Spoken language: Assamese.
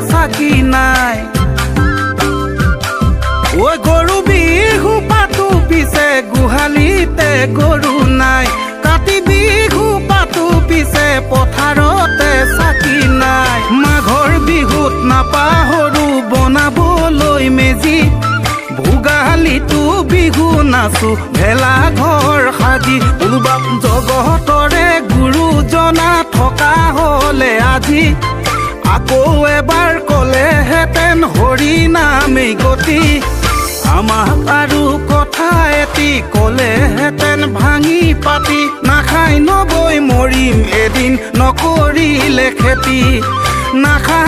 চাকি নাই ঐ গৰু বিহু পাতো পিছে গোহালিতে গৰু নাই কাতি বিহু পাতো পিছে পথাৰতে চাকি নাই মাঘৰ বিহুত নাপাহৰো বনাবলৈ মেজি ভোগালীটো বিহু নাচো ভেলা ঘৰ সাজি উলবাপ জগতৰে গুৰুজনা থকা হলে আজি আকৌ এবাৰ কলেহেঁতেন হৰি নামেই গতি আমাক আৰু কথা এটি কলেহেঁতেন ভাঙি পাতি নাখাই নগৈ মৰিম এদিন নকৰিলে খেতি নাখাই